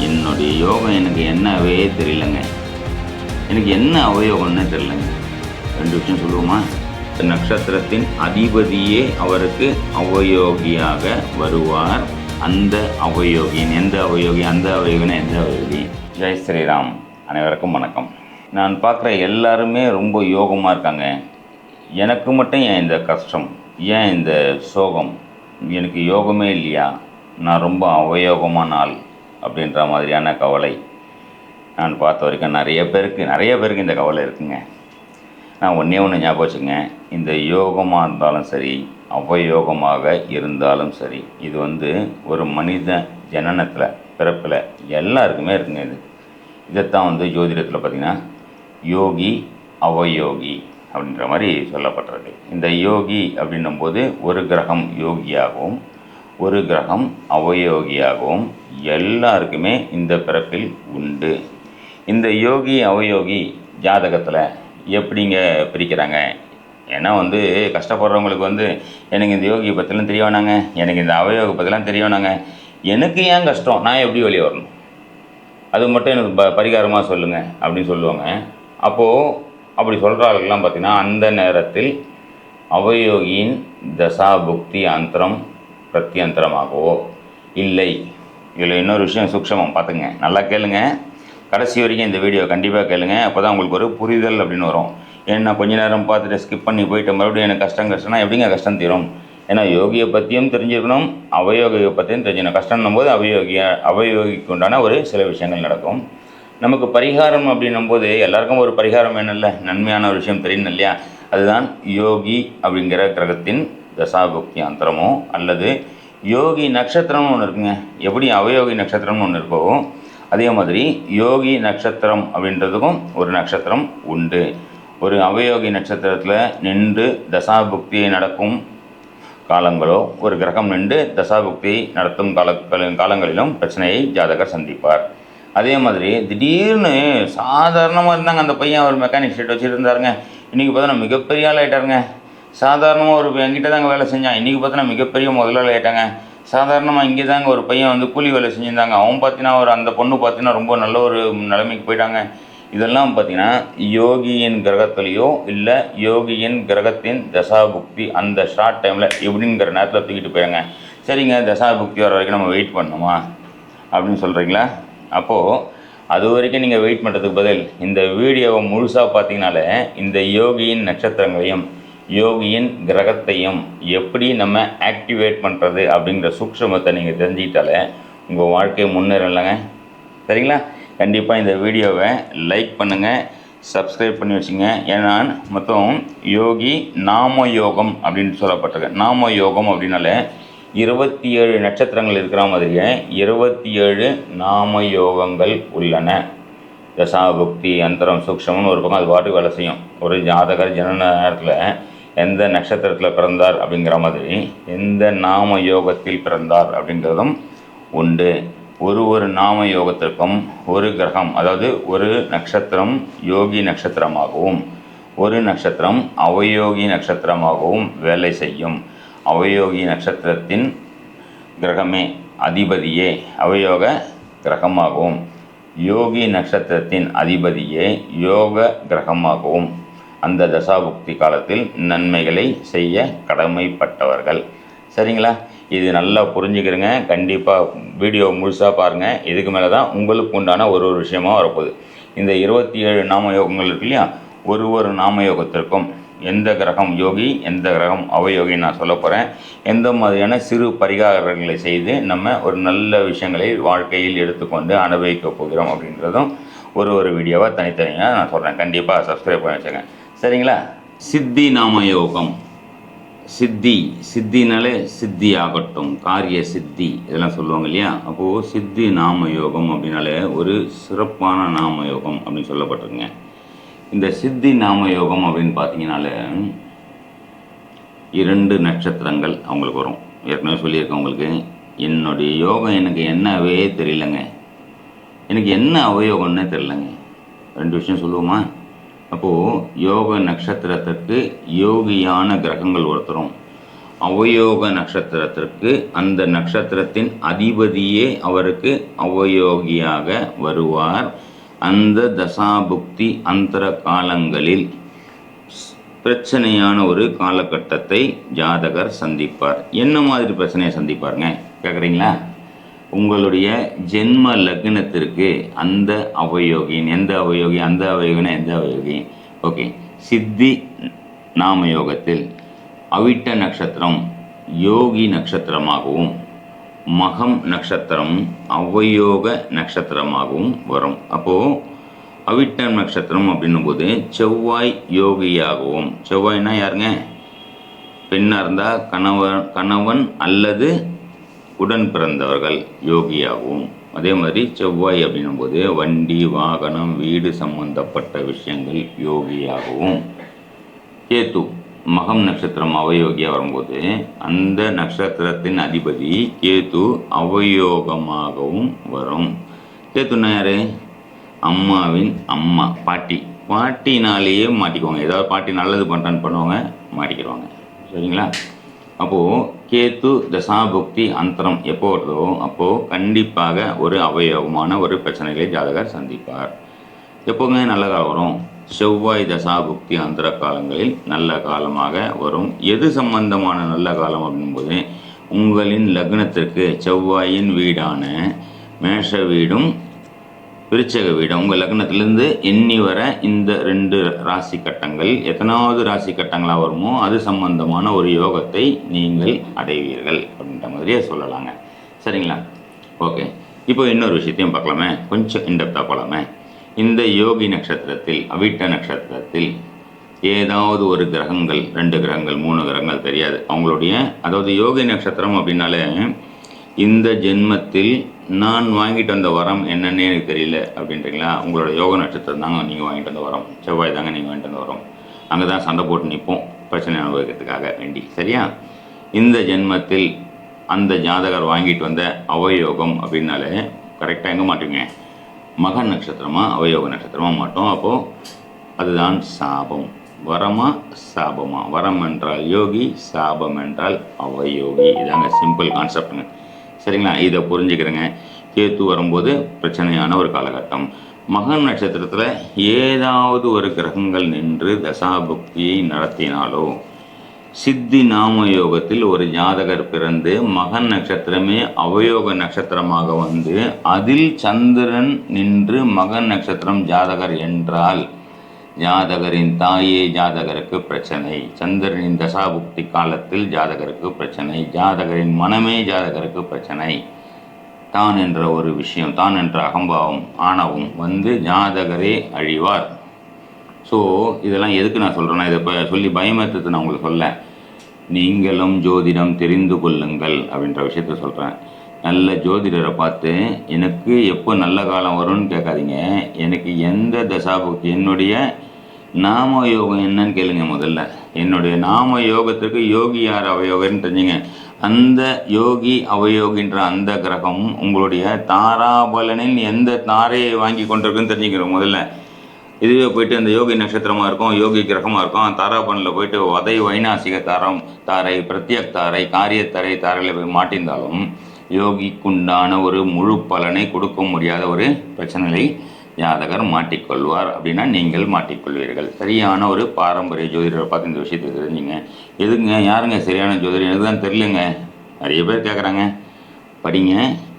என்னுடைய யோகம் எனக்கு என்னவே தெரியலங்க. எனக்கு என்ன அவயோகம்னு தெரியலங்க. 2 விஷயம் சொல்லுவோமா? நட்சத்திரத்தின் அதிபதியே அவருக்கு அவயோகியாக வருவார். அந்த அவயோகின் எந்த அவயோகி, அந்த அவயோகினா எந்த அவயோகி? ஜெய் ஸ்ரீராம். அனைவருக்கும் வணக்கம். நான் பார்க்குற எல்லாருமே ரொம்ப யோகமாக இருக்காங்க. எனக்கு மட்டும் ஏன் இந்த கஷ்டம், ஏன் இந்த சோகம்? எனக்கு யோகமே இல்லையா? நான் ரொம்ப அவயோகமான ஆள் அப்படின்ற மாதிரியான கவலை நான் பார்த்த வரைக்கும் நிறைய பேருக்கு இந்த கவலை இருக்குங்க. நான் ஒன்றே ஞாபகம் வச்சுங்க, இந்த யோகமாக இருந்தாலும் சரி, அவயோகமாக இருந்தாலும் சரி, இது ஒரு மனித ஜனனத்தில், பிறப்பில் எல்லாருக்குமே இருக்குங்க. இதைத்தான் ஜோதிடத்தில் பார்த்திங்கன்னா யோகி அவயோகி அப்படின்ற மாதிரி சொல்லப்பட்டிருக்கு. இந்த யோகி அப்படின்னும்போது ஒரு கிரகம் யோகியாகவும் ஒரு கிரகம் அவயோகியாகவும் எல்லாருக்குமே இந்த பிறப்பில் உண்டு. இந்த யோகி அவயோகி ஜாதகத்தில் எப்படிங்க பிரிக்கிறாங்க? ஏன்னா கஷ்டப்படுறவங்களுக்கு எனக்கு இந்த யோகியை பற்றிலாம் தெரிய வேணாங்க, எனக்கு இந்த அவயோகை பற்றிலாம் தெரிய வேணாங்க, எனக்கு ஏன் கஷ்டம், நான் எப்படி வெளியே வரணும், அது மட்டும் எனக்கு பரிகாரமாக சொல்லுங்கள் அப்படின்னு சொல்லுவாங்க. அப்போது அப்படி சொல்கிற ஆளுக்கெல்லாம் பார்த்திங்கன்னா அந்த நேரத்தில் அவயோகியின் தசா புக்தி அந்தரம் பிரத்யந்தரமாகவோ இல்லை. இதில் இன்னொரு விஷயம் சூக்ஷமம் பார்த்துங்க, நல்லா கேளுங்க, கடைசி வரைக்கும் இந்த வீடியோ கண்டிப்பாக கேளுங்க. அப்போ தான் உங்களுக்கு ஒரு புரிதல் அப்படின்னு வரும். ஏன்னா கொஞ்ச நேரம் பார்த்துட்டு ஸ்கிப் பண்ணி போயிட்டு மறுபடியும் எனக்கு கஷ்டம்னா எப்படிங்க கஷ்டம் தீரும்? ஏன்னா யோகியை பற்றியும் தெரிஞ்சுக்கணும், அவயோகியை பற்றியும் தெரிஞ்சுக்கணும். கஷ்டம்னும் போது அவயோகிக்கு உண்டான ஒரு சில விஷயங்கள் நடக்கும். நமக்கு பரிகாரம் அப்படின்னும்போது எல்லாருக்கும் ஒரு பரிகாரம் வேணும்ல, நன்மையான ஒரு விஷயம் தெரியணும் இல்லையா? அதுதான் யோகி அப்படிங்கிற கிரகத்தின் தசாபுக்தி அந்தரமோ அல்லது யோகி நட்சத்திரம்னு ஒன்று இருக்குங்க. எப்படி அவயோகி நட்சத்திரம்னு ஒன்று இருக்கோ அதே மாதிரி யோகி நட்சத்திரம் அப்படின்றதுக்கும் ஒரு நட்சத்திரம் உண்டு. ஒரு அவயோகி நட்சத்திரத்தில் நின்று தசாபுக்தியை நடக்கும் காலங்களோ, ஒரு கிரகம் நின்று தசாபுக்தியை நடத்தும் காலங்களிலும் பிரச்சனையை ஜாதகர் சந்திப்பார். அதே மாதிரி திடீர்னு சாதாரணமாக இருந்தாங்க அந்த பையன், ஒரு மெக்கானிக் ஷெட் வச்சுருந்தாருங்க, இன்றைக்கி பார்த்தோன்னா மிகப்பெரிய ஆள் ஆகிட்டாருங்க. சாதாரணமாக ஒரு என்கிட்ட தாங்க வேலை செஞ்சான், இன்றைக்கி பார்த்தோன்னா மிகப்பெரிய முதலாளி ஆகிட்டாங்க. சாதாரணமாக இங்கே தாங்க ஒரு பையன் கூலி வேலை செஞ்சுருந்தாங்க, அவன் பார்த்தீங்கன்னா அந்த பொண்ணு பார்த்தீங்கன்னா ரொம்ப நல்ல ஒரு நிலைமைக்கு போயிட்டாங்க. இதெல்லாம் பார்த்திங்கன்னா யோகியின் கிரகத்துலேயோ இல்லை யோகியின் கிரகத்தின் தசாபுக்தி அந்த ஷார்ட் டைமில் எப்படிங்கிற நேரத்தில் தூக்கிட்டு போயிடுங்க. சரிங்க, தசாபுக்தி வர வரைக்கும் நம்ம வெயிட் பண்ணணுமா அப்படின்னு சொல்கிறீங்களா? அப்போது அது வரைக்கும் நீங்கள் வெயிட் பண்ணுறதுக்கு பதில் இந்த வீடியோவை முழுசாக பார்த்தீங்கனாலே இந்த யோகியின் நட்சத்திரங்களையும் யோகியின் கிரகத்தையும் எப்படி நம்ம ஆக்டிவேட் பண்ணுறது அப்படிங்கிற சூக்ஷ்மத்தை நீங்கள் தெரிஞ்சுக்கிட்டாலே உங்கள் வாழ்க்கையை முன்னேறலைங்க. சரிங்களா? கண்டிப்பாக இந்த வீடியோவை லைக் பண்ணுங்கள், சப்ஸ்கிரைப் பண்ணி வச்சுங்க. ஏன்னா மொத்தம் யோகி நாம யோகம் அப்படின்னு சொல்லப்பட்டிருக்கு. நாம யோகம் அப்படின்னாலே 27 நட்சத்திரங்கள் இருக்கிற மாதிரியே 27 நாம யோகங்கள் உள்ளன. தசாபுக்தி அந்தரம் சூக்ஷம்னு ஒரு பக்கம் அது பாட்டுக்கு வேலை செய்யும். ஒரு ஜாதகர் ஜனன நேரத்தில் எந்த நட்சத்திரத்தில் பிறந்தார் அப்படிங்கிற மாதிரி எந்த நாம யோகத்தில் பிறந்தார் அப்படிங்கிறதும் உண்டு. ஒரு நாம யோகத்திற்கும் ஒரு கிரகம், அதாவது ஒரு நட்சத்திரம் யோகி நட்சத்திரமாகவும் ஒரு நட்சத்திரம் அவயோகி நட்சத்திரமாகவும் வேலை செய்யும். அவயோகி நட்சத்திரத்தின் கிரகமே அதிபதியே அவயோக கிரகமாகவும் யோகி நட்சத்திரத்தின் அதிபதியே யோக கிரகமாகவும் அந்த தசாபுக்தி காலத்தில் நன்மைகளை செய்ய கடமைப்பட்டவர்கள். சரிங்களா? இது நல்லா புரிஞ்சுக்கிறங்க. கண்டிப்பாக வீடியோ முழுசாக பாருங்கள். இதுக்கு மேலே தான் உங்களுக்கு உண்டான ஒரு விஷயமாக வரப்போகுது. இந்த 27 நாமயோகங்கள் இருக்கு இல்லையா, ஒரு நாமயோகத்திற்கும் எந்த கிரகம் யோகி எந்த கிரகம் அவயோகி நான் சொல்ல போகிறேன். எந்த மாதிரியான சிறு பரிகாரங்களை செய்து நம்ம ஒரு நல்ல விஷயங்களை வாழ்க்கையில் எடுத்துக்கொண்டு அனுபவிக்க போகிறோம் அப்படின்றதும் ஒரு வீடியோவாக தனித்தனியாக நான் சொல்கிறேன். கண்டிப்பாக சப்ஸ்கிரைப் பண்ணி வச்சுங்க. சரிங்களா? சித்தி நாமயோகம். சித்தினாலே சித்தி ஆகட்டும், காரிய சித்தி இதெல்லாம் சொல்லுவாங்க இல்லையா? அப்போது சித்தி நாமயோகம் அப்படின்னாலே ஒரு சிறப்பான நாமயோகம் அப்படின்னு சொல்லப்பட்டிருக்குங்க. இந்த சித்தி நாமயோகம் அப்படின்னு பார்த்தீங்கன்னாலே 2 நட்சத்திரங்கள் அவங்களுக்கு வரும். ஏற்கனவே சொல்லியிருக்கேன் உங்களுக்கு, என்னுடைய யோகம் எனக்கு என்னவே தெரியலங்க, எனக்கு என்ன அவயோகம்னே தெரியலங்க. 2 விஷயம் சொல்லுவோமா? அப்போது யோக நட்சத்திரத்திற்கு யோகியான கிரகங்கள் ஒருத்தரும் அவயோக நட்சத்திரத்திற்கு அந்த நட்சத்திரத்தின் அதிபதியே அவருக்கு அவயோகியாக வருவார். அந்த தசாபுக்தி அந்தர காலங்களில் பிரச்சனையான ஒரு காலகட்டத்தை ஜாதகர் சந்திப்பார். என்ன மாதிரி பிரச்சனையை சந்திப்பாருங்க கேட்குறீங்களா? உங்களுடைய ஜென்ம லக்னத்திற்கு அந்த அவயோகின் எந்த அவயோகி, அந்த அவயோகினா எந்த அவயோகி? ஓகே, சித்தி நாமயோகத்தில் அவிட்ட நட்சத்திரம் யோகி நட்சத்திரமாகவும் மகம் நட்சத்திரம் அவயோக நட்சத்திரமாகவும் வரும். அப்போது அவிட்டம் நட்சத்திரம் அப்படின்னும் போது செவ்வாய் யோகியாகவும், செவ்வாய்னா யாருங்க? பெண்ணாக இருந்தால் கணவன் அல்லது உடன் பிறந்தவர்கள் யோகியாகவும், அதே மாதிரி செவ்வாய் அப்படின்னும் போது வண்டி வாகனம் வீடு சம்பந்தப்பட்ட விஷயங்கள் யோகியாகவும், கேத்து மகம் நட்சத்திரம் அவயோகியாக வரும்போது அந்த நட்சத்திரத்தின் அதிபதி கேத்து அவயோகமாகவும் வரும். கேத்துன்னா யார்? அம்மாவின் அம்மா, பாட்டினாலேயே மாட்டிக்குவாங்க. ஏதாவது பாட்டி நல்லது பண்ணுறான்னு பண்ணுவாங்க, மாட்டிக்கிடுவாங்க. சரிங்களா? அப்போது கேத்து தசாபுக்தி அந்தரம் எப்போ வருதோ அப்போது கண்டிப்பாக ஒரு அவயோகமான ஒரு பிரச்சனைகளை ஜாதகர் சந்திப்பார். எப்போங்க நல்ல காலம் வரும்? செவ்வாய் தசாபுக்தி அந்தர காலங்களில் நல்ல காலமாக வரும். எது சம்பந்தமான நல்ல காலம் அப்படின்போது உங்களின் லக்னத்திற்கு செவ்வாயின் வீடான மேஷ வீடும் விருச்சக வீடும் உங்கள் லக்னத்திலேருந்து எண்ணி வர இந்த 2 ராசி கட்டங்கள் எத்தனாவது ராசி கட்டங்களாக வருமோ அது சம்பந்தமான ஒரு யோகத்தை நீங்கள் அடைவீர்கள் அப்படின்ற மாதிரியே சொல்லலாங்க. சரிங்களா? ஓகே, இப்போ இன்னொரு விஷயத்தையும் பார்க்கலாமே, கொஞ்சம் இன்டெப்த்தாக போகலாமே. இந்த யோகி நட்சத்திரத்தில் அவிட்ட நட்சத்திரத்தில் ஏதாவது ஒரு கிரகங்கள், 2 கிரகங்கள் 3 கிரகங்கள் தெரியாது அவங்களுடைய, அதாவது யோகி நட்சத்திரம் அப்படின்னாலே இந்த ஜென்மத்தில் நான் வாங்கிட்டு வந்த வரம் என்னன்னே எனக்கு தெரியல அப்படின்றீங்களா? உங்களோட யோக நட்சத்திரம் தாங்க நீங்கள் வாங்கிட்டு வந்த வரம், செவ்வாய் தாங்க நீங்கள் வாங்கிட்டு வந்த வரம். அங்கே தான் சண்டை போட்டு நிற்போம் பிரச்சனை அனுபவிக்கிறதுக்காக வேண்டி. சரியா? இந்த ஜென்மத்தில் அந்த ஜாதகர் வாங்கிட்டு வந்த அவயோகம் அப்படின்னாலே கரெக்டாக எங்கே மாட்டுங்க? மக நட்சத்திரமா அவயோக நட்சத்திரமா மாட்டோம். அப்போது அதுதான் சாபம். வரமா சாபமா? வரம் என்றால் யோகி, சாபம் என்றால் அவயோகி. இதாங்க சிம்பிள் கான்செப்டுங்க. சரிங்களா? இதை புரிஞ்சுக்கிறேங்க. கேத்து வரும்போது பிரச்சனையான ஒரு காலகட்டம். மகன் நட்சத்திரத்தில் ஏதாவது ஒரு கிரகங்கள் நின்று தசாபுக்தியை நடத்தினாலோ, சித்தி நாம யோகத்தில் ஒரு ஜாதகர் பிறந்து மகன் நட்சத்திரமே அவயோக நட்சத்திரமாக வந்து அதில் சந்திரன் நின்று மகன் நட்சத்திரம் ஜாதகர் என்றால் ஜாதகரின் தாயே ஜாதகருக்கு பிரச்சனை, சந்திரனின் தசாபுக்தி காலத்தில் ஜாதகருக்கு பிரச்சனை, ஜாதகரின் மனமே ஜாதகருக்கு பிரச்சனை. தான் என்ற ஒரு விஷயம், தான் என்ற அகம்பாவம் ஆணவம் வந்து ஜாதகரே அழிவார். ஸோ இதெல்லாம் எதுக்கு நான் சொல்கிறேன்னா, இதை இப்போ சொல்லி பயமேற்றது நான் உங்களுக்கு சொல்ல, நீங்களும் ஜோதிடம் தெரிந்து கொள்ளுங்கள் அப்படின்ற விஷயத்த சொல்கிறேன். நல்ல ஜோதிடரை பார்த்து எனக்கு எப்போ நல்ல காலம் வரும்னு கேட்காதீங்க, எனக்கு எந்த தசாபுக்தி, என்னுடைய நாம யோகம் என்னன்னு கேளுங்க. முதல்ல என்னுடைய நாம யோகத்துக்கு யோகி யார் அவயோகன்னு தெரிஞ்சுங்க. அந்த யோகி அவயோகின்ற அந்த கிரகம் உங்களுடைய தாராபலனில் எந்த தாரையை வாங்கி கொண்டிருக்குன்னு தெரிஞ்சுக்கிறோம். முதல்ல இதுவே போயிட்டு அந்த யோகி நட்சத்திரமாக இருக்கும், யோகி கிரகமாக இருக்கும், தாராபலனில் போயிட்டு வதை வைநாசிக தாரை பிரத்யக் தாரை காரியத்தாரை தாரையில் போய் மாட்டிருந்தாலும் யோகிக்குண்டான ஒரு முழு பலனை கொடுக்க முடியாத ஒரு பிரச்சனையை ஜாதகர் மாட்டிக்கொள்வார். அப்படின்னா நீங்கள் மாட்டிக்கொள்வீர்கள். சரியான ஒரு பாரம்பரிய ஜோதிடரை பார்த்து இந்த விஷயத்தை தெரிஞ்சுங்க. எதுங்க யாருங்க சரியான ஜோதிடர்? எனக்கு தான் தெரியலங்க. நிறைய பேர் கேட்குறாங்க. படிங்க,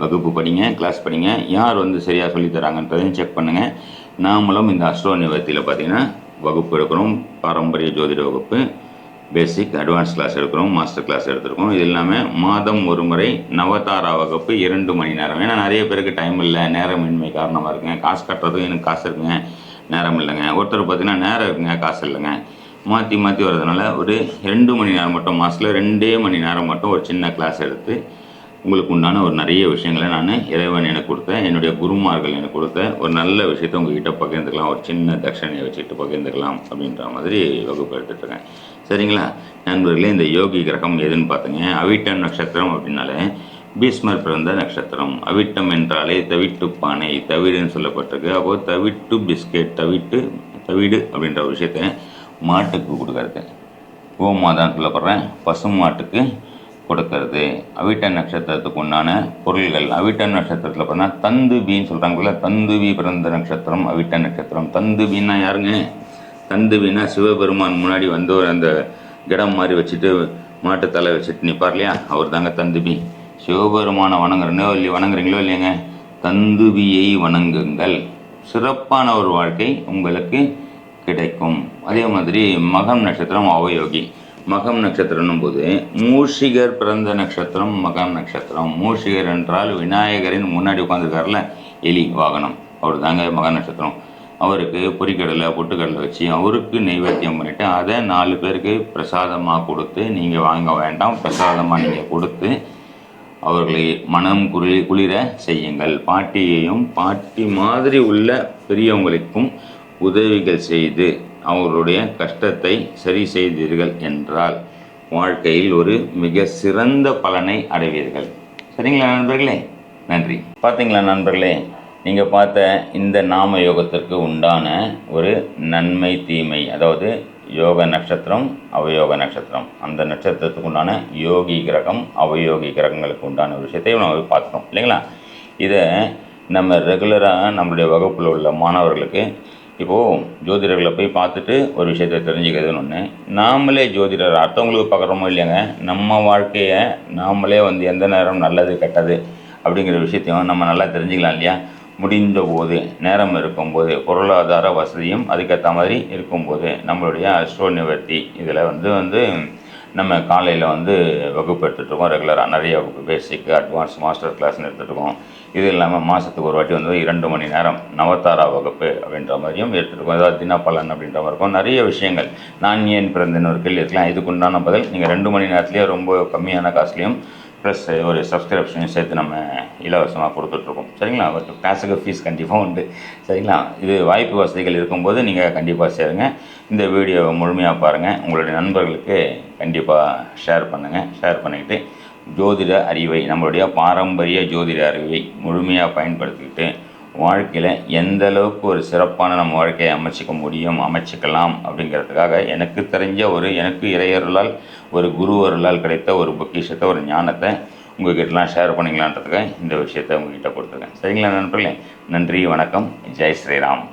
வகுப்பு படிங்க, கிளாஸ் படிங்க, யார் வந்து சரியாக சொல்லித்தராங்கன்றதையும் செக் பண்ணுங்கள். நாமளும் இந்த அஸ்ட்ரோ நிவர்த்தியில் பார்த்திங்கன்னா வகுப்பு எடுக்கிறோம். பாரம்பரிய ஜோதிட வகுப்பு, பேசிக், அட்வான்ஸ் கிளாஸ் எடுக்கிறோம், மாஸ்டர் கிளாஸ் எடுத்துருக்கோம். இது இல்லாமல் மாதம் ஒரு முறை நவதாரா வகுப்பு 2 மணி நேரம். ஏன்னா நிறைய பேருக்கு டைம் இல்லை, நேரமின்மை காரணமாக இருக்குங்க. காசு கட்டுறதுக்கு எனக்கு காசு இருக்குங்க, நேரம் இல்லைங்க. ஒருத்தர் பார்த்திங்கன்னா நேரம் இருக்குங்க, காசு இல்லைங்க. மாற்றி மாற்றி வர்றதுனால ஒரு 2 மணி நேரம் மட்டும், மாதத்தில் 2 மணி நேரம் மட்டும் ஒரு சின்ன கிளாஸ் எடுத்து உங்களுக்கு உண்டான ஒரு நிறைய விஷயங்களை நான் இறைவன் எனக்கு கொடுத்த, என்னுடைய குருமார்கள் எனக்கு கொடுத்த ஒரு நல்ல விஷயத்தை உங்கள்கிட்ட பகிர்ந்துக்கலாம், ஒரு சின்ன தட்சணையை வச்சுட்டு பகிர்ந்துக்கலாம் அப்படின்ற மாதிரி வகுப்பு எடுத்துகிட்ருக்கேன். சரிங்களா நண்பர்களே? இந்த யோகி கிரகம் எதுன்னு பார்த்துங்க. அவிட்டம் நட்சத்திரம் அப்படின்னாலே பீஷ்மர் பிறந்த நட்சத்திரம். அவிட்டம் என்றாலே தவிட்டு பானை, தவிடுன்னு சொல்லப்பட்டிருக்கு. அப்போது தவிட்டு பிஸ்கெட், தவிடு அப்படின்ற ஒரு விஷயத்த மாட்டுக்கு கொடுக்கறது. கோமாதான் சொல்லப்படுற பசுமாட்டுக்கு கொடுக்கறது. அவிட்ட நட்சத்திரத்துக்கு உண்டான பொருள்கள். அவிட்ட நட்சத்திரத்தில் பார்த்தா தந்துபின்னு சொல்கிறாங்கல்ல, தந்துவி பிறந்த நட்சத்திரம் அவிட்ட நட்சத்திரம். தந்துபின்னா யாருங்க? தந்துவினா சிவபெருமான் முன்னாடி வந்து ஒரு அந்த கிடம் மாதிரி வச்சுட்டு மாட்டு தலை வச்சுட்டு நிற்பார் இல்லையா, அவர் தாங்க தந்துபி. சிவபெருமானை வணங்குறீங்களோ இல்லையாங்க, தந்துவியை வணங்குங்கள், சிறப்பான ஒரு வாழ்க்கை உங்களுக்கு கிடைக்கும். அதே மாதிரி மகம் நட்சத்திரம் அவயோகி. மகம் நட்சத்திரம் போது மூஷிகர் பிறந்த நட்சத்திரம் மகம் நட்சத்திரம். மூஷிகர் என்றால் விநாயகரின் முன்னாடி உட்காந்துருக்காருல எலி வாகனம், அவர் தாங்க மக நட்சத்திரம். அவருக்கு பொரிக்கடலை பொட்டுக்கடலை வச்சு அவருக்கு நைவேத்தியம் பண்ணிவிட்டு அதை 4 பேருக்கு பிரசாதமாக கொடுத்து, நீங்கள் வாங்க வேண்டாம், பிரசாதமாக நீங்கள் கொடுத்து அவர்களை மனம் குளிர செய்யுங்கள். பாட்டியையும் பாட்டி மாதிரி உள்ள பெரியவங்களுக்கும் உதவிகள் செய்து அவர்களுடைய கஷ்டத்தை சரி செய்தீர்கள் என்றால் வாழ்க்கையில் ஒரு மிக சிறந்த பலனை அடைவீர்கள். சரிங்களா நண்பர்களே? நன்றி. பார்த்தீங்களா நண்பர்களே, நீங்கள் பார்த்த இந்த நாம யோகத்திற்கு உண்டான ஒரு நன்மை தீமை, அதாவது யோக நட்சத்திரம் அவயோக நட்சத்திரம், அந்த நட்சத்திரத்துக்கு உண்டான யோகி கிரகம் அவயோகி கிரகங்களுக்கு உண்டான ஒரு விஷயத்தையும் நம்ம பார்த்துட்டோம் இல்லைங்களா? இதை நம்ம ரெகுலராக நம்மளுடைய வகுப்பில் உள்ள மாணவர்களுக்கு, இப்போது ஜோதிடர்களை போய் பார்த்துட்டு ஒரு விஷயத்தை தெரிஞ்சுக்கிறதுன்னு ஒன்று, நாமளே ஜோதிடர் அடுத்தவங்களுக்கு பார்க்குறோமோ இல்லையாங்க, நம்ம வாழ்க்கையை நாமளே வந்து எந்த நேரம் நல்லது கெட்டது அப்படிங்கிற விஷயத்தையும் நம்ம நல்லா தெரிஞ்சுக்கலாம் இல்லையா? முடிந்த போது, நேரம் இருக்கும்போது, பொருளாதார வசதியும் அதுக்கேற்ற மாதிரி இருக்கும்போது நம்மளுடைய அஸ்ட்ரோ நிவர்த்தி இதில் வந்து நம்ம காலையில் வகுப்பு எடுத்துகிட்ருக்கோம். ரெகுலராக நிறைய வகுப்பு, பேசிக், அட்வான்ஸ், மாஸ்டர் கிளாஸ்னு எடுத்துகிட்ருக்கோம். இது இல்லாமல் மாதத்துக்கு ஒரு வாட்டி 2 மணி நேரம் நவதாரா வகுப்பு அப்படின்ற மாதிரியும் எடுத்துகிட்ருக்கோம். ஏதாவது தினப்பலன் அப்படின்ற மாதிரி இருக்கும். நிறைய விஷயங்கள். நான் ஏன் பிறந்தேன்னு ஒரு கேள்வி இருக்கலாம், இதுக்குண்டான பதில் நீங்கள் 2 மணி நேரத்துலேயே ரொம்ப கம்மியான காசுலேயும் ப்ளஸ் ஒரு சப்ஸ்கிரிப்ஷனையும் சேர்த்து நம்ம இலவசமாக கொடுத்துட்ருக்கோம். சரிங்களா? கிளாஸுக்கு ஃபீஸ் கண்டிப்பாக உண்டு. சரிங்களா? இது வாய்ப்பு வசதிகள் இருக்கும்போது நீங்கள் கண்டிப்பாக சேருங்க. இந்த வீடியோவை முழுமையாக பாருங்கள். உங்களுடைய நண்பர்களுக்கு கண்டிப்பாக ஷேர் பண்ணுங்கள். ஷேர் பண்ணிக்கிட்டு ஜோதிட அறிவை, நம்மளுடைய பாரம்பரிய ஜோதிட அறிவை முழுமையாக பயன்படுத்திக்கிட்டு வாழ்க்கையில் எந்த அளவுக்கு ஒரு சிறப்பான நம்ம வாழ்க்கையை அமைச்சிக்கலாம் அப்படிங்கிறதுக்காக எனக்கு தெரிஞ்ச எனக்கு இறையருளால் ஒரு குரு அருளால் கிடைத்த ஒரு பொக்கிஷத்தை, ஒரு ஞானத்தை உங்கள்கிட்டலாம் ஷேர் பண்ணிக்கலான்றதுக்காக இந்த விஷயத்தை உங்கள்கிட்ட கொடுத்துருக்கேன். சரிங்களா நண்பர்களே? நன்றி, வணக்கம், ஜெய் ஸ்ரீராம்.